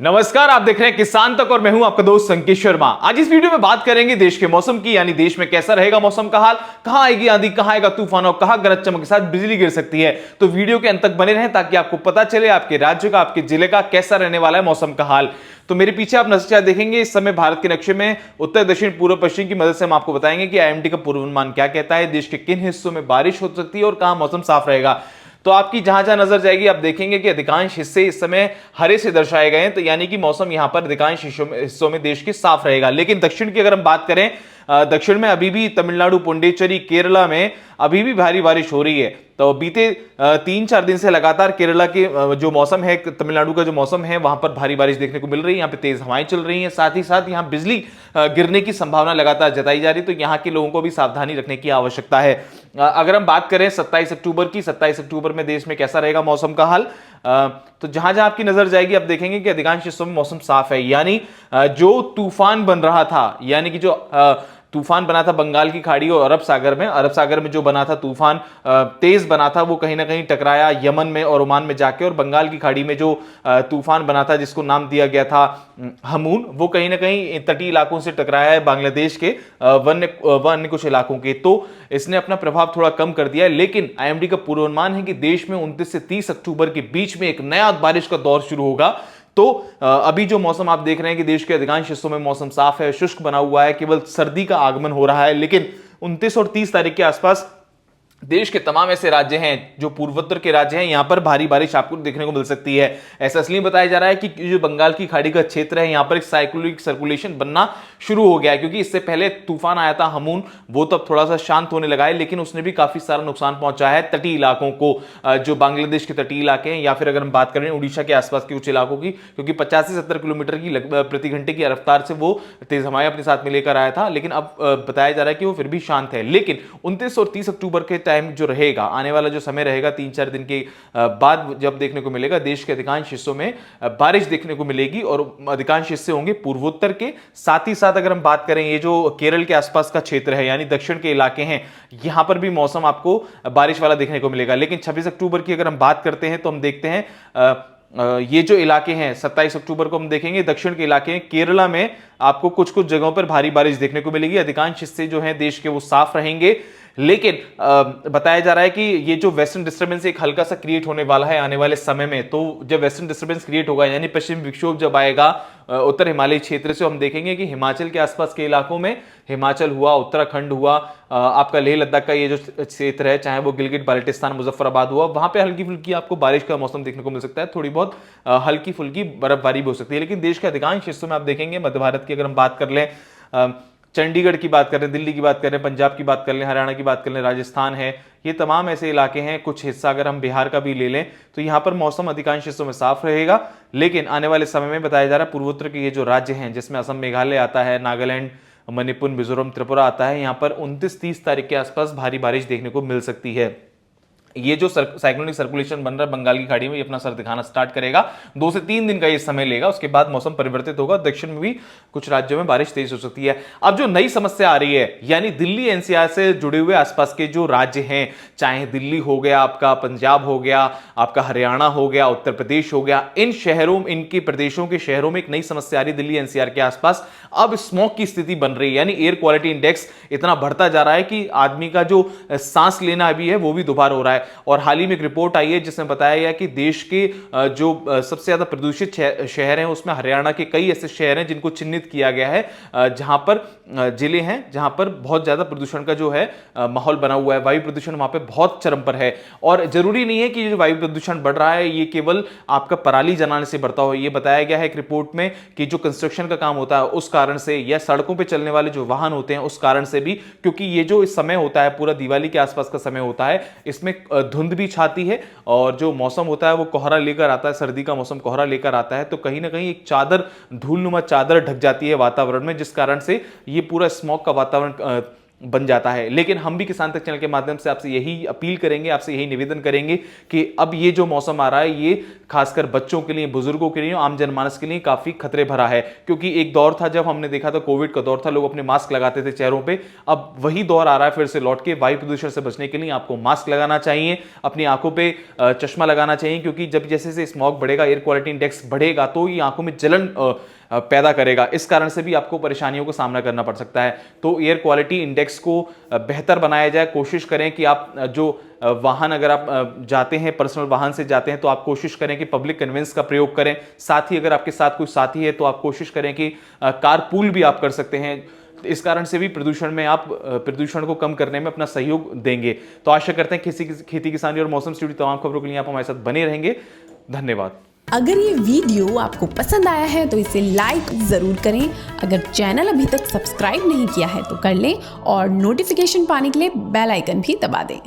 नमस्कार, आप देख रहे हैं किसान तक और मैं हूं आपका दोस्त संकेत शर्मा। आज इस वीडियो में बात करेंगे देश के मौसम की, यानी देश में कैसा रहेगा मौसम का हाल, कहां आएगी आंधी, कहां आएगा तूफान और कहां गरज चमक के साथ बिजली गिर सकती है। तो वीडियो के अंत तक बने रहें ताकि आपको पता चले आपके राज्य का, आपके जिले का कैसा रहने वाला है मौसम का हाल। तो मेरे पीछे आप नक्शा देखेंगे, इस समय भारत के नक्शे में उत्तर दक्षिण पूर्व पश्चिम की मदद से हम आपको बताएंगे कि आईएमडी का पूर्वानुमान क्या कहता है, देश के किन हिस्सों में बारिश हो सकती है और कहां मौसम साफ रहेगा। तो आपकी जहां जहां नजर जाएगी आप देखेंगे कि अधिकांश हिस्से इस समय हरे से दर्शाए गए हैं, तो यानी कि मौसम यहां पर अधिकांश हिस्सों में देश के साफ रहेगा। लेकिन दक्षिण की अगर हम बात करें, दक्षिण में अभी भी तमिलनाडु, पुडुचेरी, केरला में अभी भी भारी बारिश हो रही है। तो बीते 3-4 दिन से लगातार केरला के जो मौसम है, तमिलनाडु का जो मौसम है, वहां पर भारी बारिश देखने को मिल रही है। यहाँ पे तेज हवाएं चल रही हैं, साथ ही साथ यहाँ बिजली गिरने की संभावना लगातार जताई जा रही है। तो यहाँ के लोगों को भी सावधानी रखने की आवश्यकता है। अगर हम बात करें 27 अक्टूबर की, 27 अक्टूबर में देश में कैसा रहेगा मौसम का हाल, तो जहां जहां आपकी नजर जाएगी आप देखेंगे कि अधिकांश हिस्सों में मौसम साफ है। यानी जो तूफान बन रहा था, यानी कि जो तूफान बना था बंगाल की खाड़ी और अरब सागर में जो बना था तूफान, तेज बना था, वो कहीं ना कहीं टकराया यमन में और ओमान में जाके, और बंगाल की खाड़ी में जो तूफान बना था जिसको नाम दिया गया था हमून, वो कहीं ना कहीं तटीय इलाकों से टकराया है, बांग्लादेश के वन्य कुछ इलाकों के। तो इसने अपना प्रभाव थोड़ा कम कर दिया है। लेकिन आईएमडी का पूर्वानुमान है कि देश में 29 से 30 अक्टूबर के बीच में एक नया बारिश का दौर शुरू होगा। तो अभी जो मौसम आप देख रहे हैं कि देश के अधिकांश हिस्सों में मौसम साफ है, शुष्क बना हुआ है, केवल सर्दी का आगमन हो रहा है। लेकिन 29 और 30 तारीख के आसपास देश के तमाम ऐसे राज्य हैं जो पूर्वोत्तर के राज्य हैं, यहां पर भारी बारिश आपको देखने को मिल सकती है। ऐसा इसलिए बताया जा रहा है कि जो बंगाल की खाड़ी का क्षेत्र है, यहां पर एक साइक्लोनिक सर्कुलेशन बनना शुरू हो गया है। क्योंकि इससे पहले तूफान आया था हमून, वो तो अब थोड़ा सा शांत होने लगा है, लेकिन उसने भी काफी सारा नुकसान पहुंचा है तटीय इलाकों को, जो बांग्लादेश के तटीय इलाके हैं, या फिर अगर हम बात करें उड़ीसा के आसपास के कुछ इलाकों की, क्योंकि 50 से 70 किलोमीटर की प्रति घंटे की रफ्तार से वो तेज हवाएं अपने साथ में लेकर आया था। लेकिन अब बताया जा रहा है कि वो फिर भी शांत है। लेकिन 29 और 30 अक्टूबर के टाइम जो रहेगा, आने वाला जो समय रहेगा 3-4 दिन के बाद, जब देखने को मिलेगा देश के अधिकांश हिस्सों में बारिश देखने को मिलेगी, और अधिकांश हिस्से होंगे पूर्वोत्तर के। साथ ही साथ अगर हम बात करें, ये जो केरल के आसपास का क्षेत्र है, यानी दक्षिण के इलाके हैं, यहां पर भी मौसम आपको बारिश वाला देखने को मिलेगा। लेकिन 26 अक्टूबर की अगर हम बात करते हैं तो हम देखते हैं ये जो इलाके हैं, 27 अक्टूबर को हम देखेंगे दक्षिण के इलाके हैं, केरला में आपको कुछ कुछ जगहों पर भारी बारिश देखने को मिलेगी। अधिकांश हिस्से जो हैं देश के वो साफ रहेंगे। लेकिन बताया जा रहा है कि ये जो वेस्टर्न डिस्टर्बेंस एक हल्का सा क्रिएट होने वाला है आने वाले समय में। तो जब वेस्टर्न डिस्टर्बेंस क्रिएट होगा, यानी पश्चिम विक्षोभ जब आएगा उत्तर हिमालय क्षेत्र से, हम देखेंगे कि हिमाचल के आसपास के इलाकों में, हिमाचल हुआ, उत्तराखंड हुआ, आपका लेह लद्दाख का ये जो क्षेत्र है, चाहे वो गिलगित बाल्टिस्तान, मुजफ्फराबाद हुआ, वहां पे हल्की फुल्की आपको बारिश का मौसम देखने को मिल सकता है। थोड़ी बहुत हल्की फुल्की बर्फबारी भी हो सकती है। लेकिन देश के अधिकांश हिस्सों में आप देखेंगे, मध्य भारत की अगर हम बात कर लें, चंडीगढ़ की बात करें, दिल्ली की बात करें, पंजाब की बात कर लें, हरियाणा की बात कर लें, राजस्थान है, ये तमाम ऐसे इलाके हैं। कुछ हिस्सा अगर हम बिहार का भी ले लें तो यहां पर मौसम अधिकांश हिस्सों में साफ रहेगा। लेकिन आने वाले समय में बताया जा रहा है पूर्वोत्तर के ये जो राज्य हैं, जिसमें असम, मेघालय आता है, नागालैंड, मणिपुर, मिजोरम, त्रिपुरा आता है, यहां पर 29-30 तारीख के आसपास भारी बारिश देखने को मिल सकती है। ये जो साइक्लोनिक सर्कुलेशन बन रहा है बंगाल की खाड़ी में, ये अपना सर दिखाना स्टार्ट करेगा। 2 से 3 दिन का ये समय लेगा, उसके बाद मौसम परिवर्तित होगा। दक्षिण में भी कुछ राज्यों में बारिश तेज हो सकती है। अब जो नई समस्या आ रही है, यानी दिल्ली एनसीआर से जुड़े हुए आसपास के जो राज्य हैं, चाहे दिल्ली हो गया आपका, पंजाब हो गया आपका, हरियाणा हो गया, उत्तर प्रदेश हो गया, इन शहरों, इनके प्रदेशों के शहरों में एक नई समस्या आ रही है दिल्ली एनसीआर के आसपास। अब स्मॉग की स्थिति बन रही है, यानी एयर क्वालिटी इंडेक्स इतना बढ़ता जा रहा है कि आदमी का जो सांस लेना अभी है वो भी दोबारा हो रहा है। और हाल ही में एक रिपोर्ट आई है जिसमें बताया गया कि देश के जो सबसे ज्यादा प्रदूषित शहर हैं, उसमें हरियाणा के कई ऐसे शहर हैं जिनको चिन्हित किया गया है, जहां पर जिले हैं जहां पर बहुत ज्यादा प्रदूषण का जो है माहौल बना हुआ है। वायु प्रदूषण वहां पे बहुत चरम पर है। और जरूरी नहीं है कि जो वायु प्रदूषण बढ़ रहा है ये केवल आपका पराली जलाने से बढ़ता हो। ये बताया गया है एक रिपोर्ट में कि जो कंस्ट्रक्शन का काम होता है उस कारण से, या सड़कों पर चलने वाले जो वाहन होते हैं उस कारण से भी, क्योंकि ये जो इस समय होता है पूरा दिवाली के आसपास का समय होता है, इसमें धुंध भी छाती है और जो मौसम होता है वो कोहरा लेकर आता है, सर्दी का मौसम कोहरा लेकर आता है। तो कहीं ना कहीं एक चादर, धूलनुमा चादर ढक जाती है वातावरण में, जिस कारण से ये पूरा स्मॉग का वातावरण बन जाता है। लेकिन हम भी किसान तक चैनल के माध्यम से आपसे यही अपील करेंगे, आपसे यही निवेदन करेंगे कि अब ये जो मौसम आ रहा है ये खासकर बच्चों के लिए, बुजुर्गों के लिए, आम जनमानस के लिए काफी खतरे भरा है। क्योंकि एक दौर था जब हमने देखा था, कोविड का दौर था, लोग अपने मास्क लगाते थे चेहरों पे। अब वही दौर आ रहा है फिर से लौट के। वायु प्रदूषण से बचने के लिए आपको मास्क लगाना चाहिए, अपनी आंखों पे चश्मा लगाना चाहिए, क्योंकि जब जैसे जैसे स्मॉग बढ़ेगा, एयर क्वालिटी इंडेक्स बढ़ेगा, तो ये आंखों में जलन पैदा करेगा। इस कारण से भी आपको परेशानियों का सामना करना पड़ सकता है। तो एयर क्वालिटी इंडेक्स को बेहतर बनाया जाए। कोशिश करें कि आप जो वाहन, अगर आप जाते हैं, पर्सनल वाहन से जाते हैं, तो आप कोशिश करें कि पब्लिक कन्वेंस का प्रयोग करें। साथ ही अगर आपके साथ कोई साथी है तो आप कोशिश करें कि कारपूल भी आप कर सकते हैं। इस कारण से भी प्रदूषण में आप प्रदूषण को कम करने में अपना सहयोग देंगे। तो आशा करते हैं खेती किसानी और मौसम से जुड़ी तमाम खबरों के लिए आप हमारे साथ बने रहेंगे। धन्यवाद। अगर ये वीडियो आपको पसंद आया है तो इसे लाइक ज़रूर करें। अगर चैनल अभी तक सब्सक्राइब नहीं किया है तो कर लें और नोटिफिकेशन पाने के लिए बेल आइकन भी दबा दें।